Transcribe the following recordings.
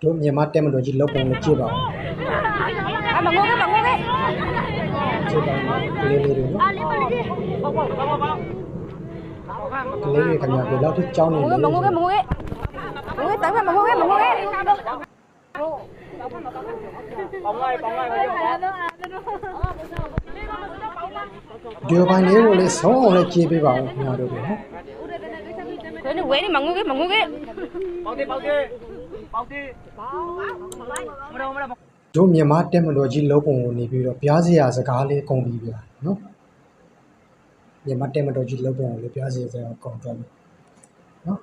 တို့မြန်မာတက်မတော်ကြီးလောက်ပုံနဲ့ကြည့်ပါဦးမငိုခဲ့ကြည့်ပါဦးကလေးလေးတွေနော်ကလေးတွေခင်ဗျာဒီလောက်ထိကြောင်းနေလေမငိုခဲ့တိုင်းမငိုခဲ့ဒီပိုင်းလေးကိုလည်းဆုံးအောင်လည်းကြည့်ပေးပါဦးခင်ဗျာတို့နော်ဝဲနေမငိုခဲ့ပေါက်သေးတို့မြန်မာတက်မတော်ကြီးလောက်ပုံကိုနေပြီးတော့ပြားစရာစကားလေးကုန်ပြီဗျာနော်မြန်မာတက်မတော်ကြီးလောက်ပုံကိုလည်းပြားစရာစကားကုန်သွားပြီနော်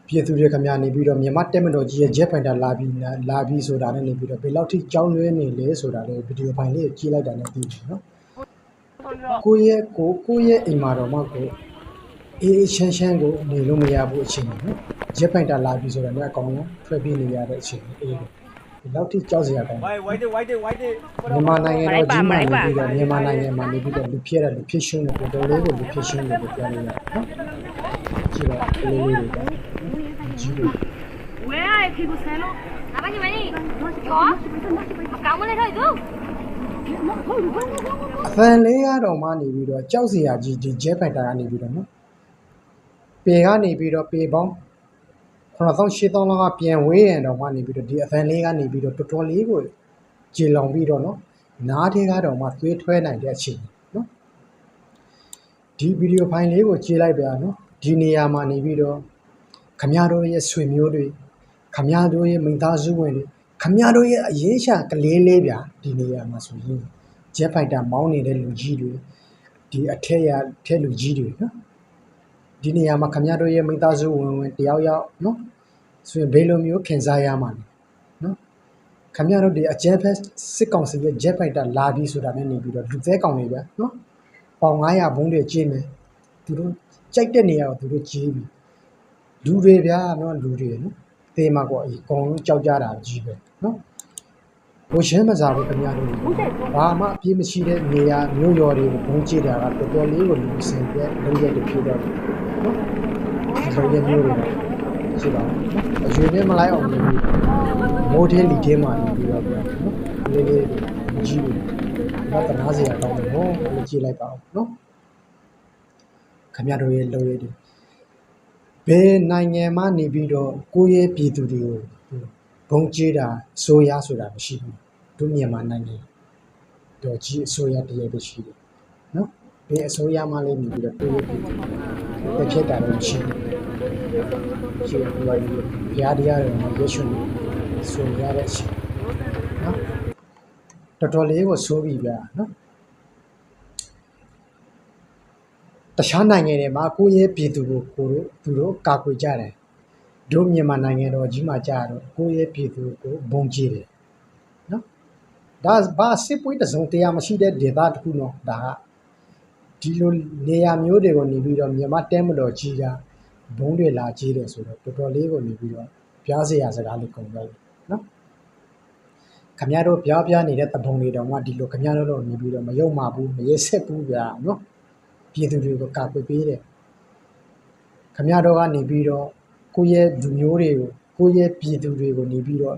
ပြည်သူတွေခင်ဗျာနေပြီးတော့မြန်မာတက်မတော်ကြီးရဲ့ဂျက်ဖိုင်တာလာပြီးဆိုတာနဲ့နေပြီးတော့ဘယ်လောက်ထိကြောင်းလွဲနေလဲဆိုတာလည်းဗီဒီယိုဖိုင်လေးကိုကြည့်လိုက်တာနဲ့သိပြီနော်ကိုရဲ့အိမ်မှာတော့မှကိုအေးချမ်းကိုနေလို့မရဘူးအချိန်နော်ဂျက်ဖိုင်တာလာပြီးဆိုတာလည်းအကောင်လုံးထွက်ပြေးနေရတဲ့အချိန်အေးဒီလောက်ထိကြောက်စရာကောင်းမြန်မာနိုင်ငံတော်ကြီးမှာနေပြီးတော့မြန်မာနိုင်ငံမှာနေပြီးတော့လူဖြစ်တဲ့လူဖြစ်ရှင်းတဲ့တော်လေးကိုလူဖြစ်ရှင်းတယ်ပြောလို့ရတယ်နော်ကြည့်တော့ကလေးလေးတွေကြီးလို့ဝဲရခေကိုဆန်လို့အဘကြီးမင်းကျော်အကောင်မလေးထိုက်သူအဖန်လေးကတော့မှနေပြီးတော့ကြောက်စရာကြီးဒီဂျက်ဖိုင်တာကနေပြီးတော့နော်ပေကနေပြီးတော့ပေပေါင်း9800လောက်ကပြန်ဝေးရန်တော့မှနေပြီးတော့ဒီအဖန်လေးကနေပြီးတော့တော်တော်လေးကိုကြေလောင်ပြီးတော့နော်နားထဲကတော့မှသွေးထွဲနိုင်တဲ့အချိန်နော်ဒီဗီဒီယိုဖိုင်လေးကိုကြည့်လိုက်ပါနော်ဒီနေရာမှာနေပြီးတော့ခမရတို့ရဲ့ဆွေမျိုးတွေခမရတို့ရဲ့မိသားစုဝင်တွေခမရတို့ရဲ့အရေးရှာကလေးလေးဗျာဒီနေရာမှာဆိုရင်ဂျက်ဖိုက်တာမောင်းနေတဲ့လူကြီးတွေဒီအထက်လူကြီးတွေနော်ဒီနေရာမှာခမရတို့ရဲ့မိသားစုဝင်တယောက်နော်ဆိုရင်ဘယ်လိုမျိုးခင်စားရမှာလဲနော်ခမရတို့ဒီအဂျက်ဖက်စစ်ကောင်စီရဲ့ဂျက်ဖိုက်တာလာပြီးဆိုတာနဲ့နေပြီးတော့လူသဲကောင်တွေဗျာနော်ပေါင်900ဘုံတွေကြီးမယ်သူတို့ကြိုက်တဲ့နေရာကိုသူတို့ကြီးပြီလူတွေဗျာနော်လူတွေနော်သေမှာပေါ့အကောင်လုံးကြောက်ကြတာကြီးပဲနော်ဘိုးရှင်းမစားဘူးခင်ဗျားတို့ဘာမှအပြည့်မရှိတဲ့နေရာမျိုးရော်တွေကိုဘုံကြည့်တာကတော်တော်လေးကိုလူစင်ပြလုံးရက်တွေဖြစ်တော့နော်ဒီလိုရဲ့မျိုးတွေရှိပါဘူးအရွေနဲ့မလိုက်အောင်နေပြီးမိုးသေးလီသေးမှနေပြီးတော့ဗျာနော်လေးလေးကြီးဘူးဘာတနာစရာကောင်းတယ်နော်ကြည့်လိုက်ပါဦးနော်ခင်ဗျားတို့ရဲ့လုံးရက်တွေဘယ်နိုင်ငံမှနေပြီးတော့ကိုယ့်ရဲ့ပြည်သူတွေကိုဘုံကျေးတာဆိုရဆိုတာမရှိဘူးတို့မြန်မာနိုင်ငံတော့ကြီးအစိုးရတည်းပဲရှိတယ်နော်ဘယ်အစိုးရမှလည်းနေပြီးတော့ကိုယ့်ရဲ့ပြည်သူတွေဖြစ်တာလည်းမရှိဘူးရှိတယ်ဘာလို့ရားတရားတွေရွှေ့နေဆိုရတဲ့အချိန်နော်တော်တော်လေးကိုဆိုးပြီဗျာနော်တခြားနိုင်ငံတွေမှာကိုယ့်ရဲ့ပြည်သူကိုသူတို့ကာကွယ်ကြတယ်တို့မြန်မာနိုင်ငံတော်ကြီးမှာကြာတော့ကိုယ့်ရဲ့ပြည်သူကိုဘုံကြည့်တယ်နော်ဒါဘာစစ်ပွဲတစုံတရာမရှိတဲ့ဒေသတစ်ခုနော်ဒါကဒီလိုနေရာမျိုးတွေကိုနေပြီးတော့မြန်မာတဲမတော်ကြီးကဘုံတွေလာကြည့်တယ်ဆိုတော့တော်တော်လေးကိုနေပြီးတော့ပြားစရာစကားလေးကုန်လိုက်နော်ခမရတို့ပြားနေတဲ့တပုံတွေတောင်မှဒီလိုခမရတို့နေပြီးတော့မယုံမှဘူးမရဲဆက်ဘူးဗျာနော်ပြည်သူတွေကိုကာကွယ်ပေးတယ်ခမရတော်ကနေပြီးတော့ကိုယ့်ရဲ့လူမျိုးတွေကိုယ့်ရဲ့ပြည်သူတွေကိုနေပြီးတော့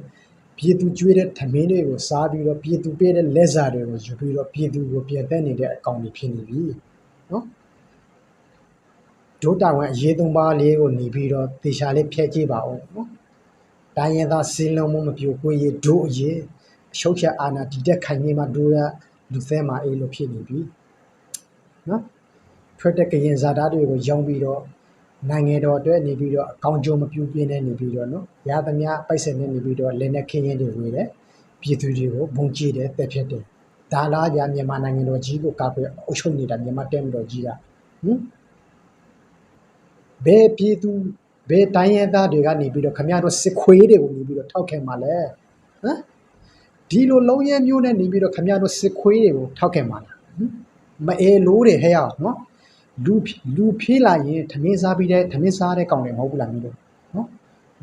ပြည်သူကျွေးတဲ့ထမင်းတွေကိုစားပြီးတော့ပြည်သူပေးတဲ့လက်စားတွေကိုယူပြီးတော့ပြည်သူကိုပြန်တက်နေတဲ့အကောင်တွေဖြစ်နေပြီနော်ဒုတာဝန်အရေးသုံးပါးလေးကိုနေပြီးတော့တေချာလေးဖျက်ကြည့်ပါဦးနော်တိုင်းရင်းသားစင်းလုံးမပြိုကွေးရဒုအရေးအရှုပ်ချက်အာဏာတည်တဲ့ခိုင်ကြီးမှာတို့ရလူသဲမှာအေးလို့ဖြစ်နေပြီနော်ထွက်တဲ့ကရင်ဇာတာတွေကိုရောင်းပြီးတော့နိုင်ငံတော်အတွက်နေပြီးတော့အကောင်းကျိုးမပြုပြင်းနေပြီးတော့နော်ရသမျှပိုက်ဆံနဲ့နေပြီးတော့လက်နဲ့ခင်းရင်တွေဝေတယ်ပြည်သူတွေကိုဘုံကြည့်တယ်တက်ဖြစ်တယ်ဒါလားကြာမြန်မာနိုင်ငံတော်ကြီးကိုကာကွယ်အုပ်ချုပ်နေတာမြန်မာတက်မတော်ကြီးကဘယ်ပြည်သူဘယ်တိုင်းရင်းသားတွေကနေပြီးတော့ခမရတို့စစ်ခွေးတွေကိုနေပြီးတော့ထောက်ခံပါလဲဟမ်ဒီလိုလုံးရဲမျိုးနဲ့နေပြီးတော့ခမရတို့စစ်ခွေးတွေကိုထောက်ခံပါလားမအေလို့တွေဟဲ့အောင်နော်လူဖြေးလာရင်ထမင်းစားပြီးတဲ့ထမင်းစားတဲ့ကောင်တွေမဟုတ်ဘူးလားမင်းတို့နော်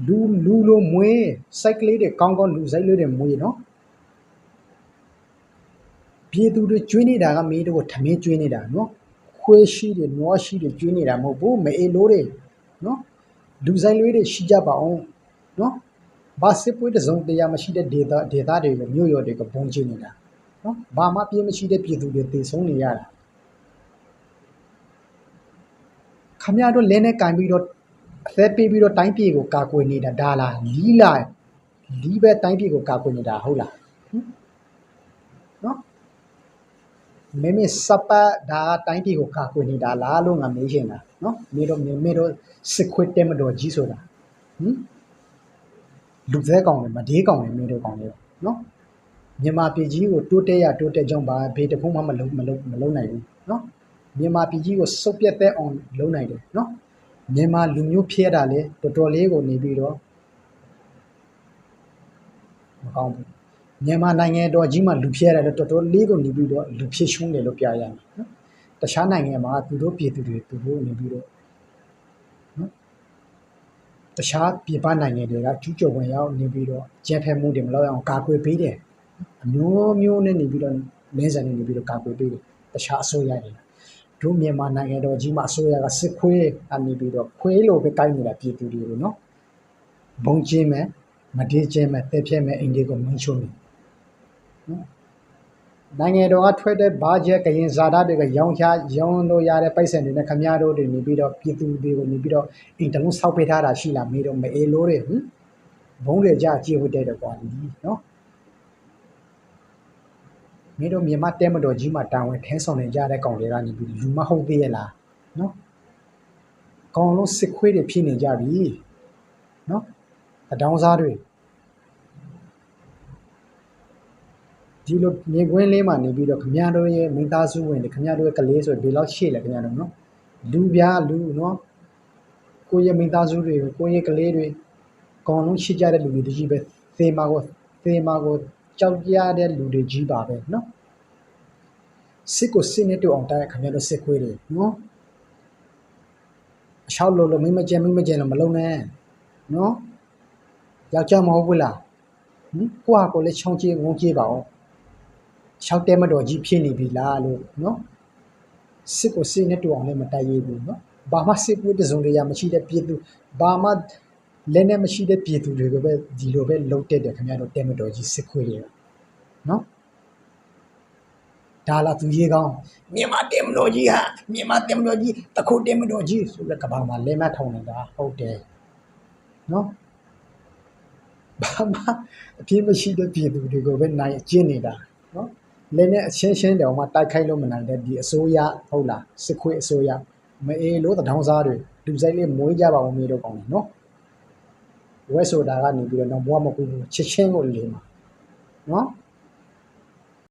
လူလိုမွေးစိုက်ကလေးတွေကောင်းလူစိုက်လေးတွေမွေးနော်ပြည်သူတွေကျွေးနေတာကမင်းတို့ကိုထမင်းကျွေးနေတာနော်ခွေးရှိတွေနွားရှိတွေကျွေးနေတာမဟုတ်ဘူးမအေလို့တွေနော်လူစိုက်လေးတွေရှိကြပါအောင်နော် ဘာစစ်ပွဲတစုံတရာမရှိတဲ့ဒေသတွေကိုမြို့ရွာတွေကပုံကျင်းနေတာနော်ဘာမှပြင်းမရှိတဲ့ပြည်သူတွေတည်ဆုံးနေရတာခမရတို့လဲနဲ့ကန်ပြီးတော့အသက်ပေးပြီးတော့တိုင်းပြည်ကိုကာကွယ်နေတာဒါလားလီးပဲတိုင်းပြည်ကိုကာကွယ်နေတာဟုတ်လားနော်မေမေစပတ်ဒါတိုင်းပြည်ကိုကာကွယ်နေတာလားလို့ငါမေးချင်တာနော်မေတို့စစ်ခွေတဲမတော်ကြီးဆိုတာလူသက်ကောင်တွေမဒေးကောင်တွေမေတို့ကောင်တွေနော်မြန်မာပြည်ကြီးကိုတိုးတက်ကြောင်းပါဘေးတဖုံးမှမလုံးနိုင်ဘူးနော်မြန်မာပြည်ကြီးကိုစုပ်ပြတ်တဲ့အောင်လုံးနိုင်တယ်နော်မြန်မာလူမျိုးဖျဲတာလေတော်တော်လေးကိုနေပြီးတော့မကောင်းဘူးမြန်မာနိုင်ငံတော်ကြီးမှာလူဖျဲတာလေတော်တော်လေးကိုနေပြီးတော့လူဖြစ်ရှုံးတယ်လို့ပြရမယ်နော်တခြားနိုင်ငံမှာသူတို့ပြည်သူတွေသူတို့နေပြီးတော့နော်တခြားပြည်ပနိုင်ငံတွေကကျူးကျော်ဝင်ရောက်နေပြီးတော့ကျန်းဖက်မှုတွေမလုပ်အောင်ကာကွယ်ပေးတယ်အမျိုးနဲ့နေပြီးတော့လင်းစံနေပြီးတော့ကာကွယ်ပေးတယ်တခြားအစိုးရတွေတို့မြန်မာနိုင်ငံတော်ကြီးမှာအစိုးရကစစ်ခွေးအနေပြီးတော့ခွေးလိုပဲကိုင်းနေတာပြည်သူတွေကိုနော်ဘုံကျင်းမယ်မတေးကျင်းမယ်တက်ဖြဲမယ်အိန္ဒိကိုမင်းချုံမယ်နော်နိုင်ငံတော်ကထွက်တဲ့ဘာကျက်ကရင်ဇာတာတွေကရောင်းလို့ရတဲ့ပိုက်ဆံတွေနဲ့ခမရတို့တွေနေပြီးတော့ပြည်သူတွေကိုနေပြီးတော့အင်တလုံးဆောက်ပေးထားတာရှိလားမေးတော့မအေးလို့တွေဘုံတွေကြကြည့်ဝတ်တဲ့ကွာနော်မင်းတို့မြန်မာတဲမတော်ကြီးမှာတာဝန်ထမ်းဆောင်နေကြတဲ့ကောင်တွေကနေပြီးလူမဟုတ်သေးရဲ့လားနော်ကောင်လုံးစစ်ခွေးတွေဖြစ်နေကြပြီနော်အတောင်းစားတွေဒီလိုမြေကွင်းလေးမှာနေပြီးတော့ခမရတို့ရဲ့မိသားစုဝင်တွေခမရတို့ရဲ့ကလေးဆိုဒီလောက်ရှေ့လေခမရတို့နော်လူနော်ကိုယ့်ရဲ့မိသားစုတွေကိုယ့်ရဲ့ကလေးတွေကောင်လုံးရှိကြတဲ့လူတွေတကြီးပဲသေမာကိုကြောက်ကြတဲ့လူတွေကြီးပါပဲနော်စစ်ကိုစစ်နဲ့တူအောင်တိုက်ခမရတို့စစ်ခွေးတွေနော်အချောက်လို့မိမကျန်လို့မလုံးနဲ့နော်ယောက်ျားမဟုတ်ဘူးလားကိုယ့်ဟာကိုယ်လည်းချောင်းကြေးငုံကြေးပါအောင်ချောက်တဲမတော်ကြီးဖြစ်နေပြီလားလို့နော်စစ်ကိုစစ်နဲ့တူအောင်လည်းမတိုက်ရဘူးနော်ဘာမှစစ်ပွဲတစုံတရာမရှိတဲ့ပြည်သူဘာမှလက်နဲ့မရှိတဲ့ပြည်သူတွေကိုပဲဒီလိုပဲလှုပ်တက်တယ်ခင်ဗျားတို့တဲမတော်ကြီးစစ်ခွေးတွေနော်ဒါလာသူရေးကောင်းမြန်မာတဲမတော်ကြီးတခုတဲမတော်ကြီးဆိုတဲ့ကဘာမှာလဲမထောင်နေတာဟုတ်တယ်နော်ဘာမှအပြည့်မရှိတဲ့ပြည်သူတွေကိုပဲနိုင်အကျင့်နေတာနော်လည်းနဲ့အချင်းတောင်မှတိုက်ခိုက်လို့မနိုင်တဲ့ဒီအစိုးရဟုတ်လားစစ်ခွေးအစိုးရမအေးလို့တောင်းစားတွေလူစိတ်လေးမွေးကြပါဦးမေးတော့ကောင်းတယ်နော်ဝဲဆိုတာကနေပြီးတော့ဘွားမကူဘူးချစ်ချင်းကိုလေးမှာနော်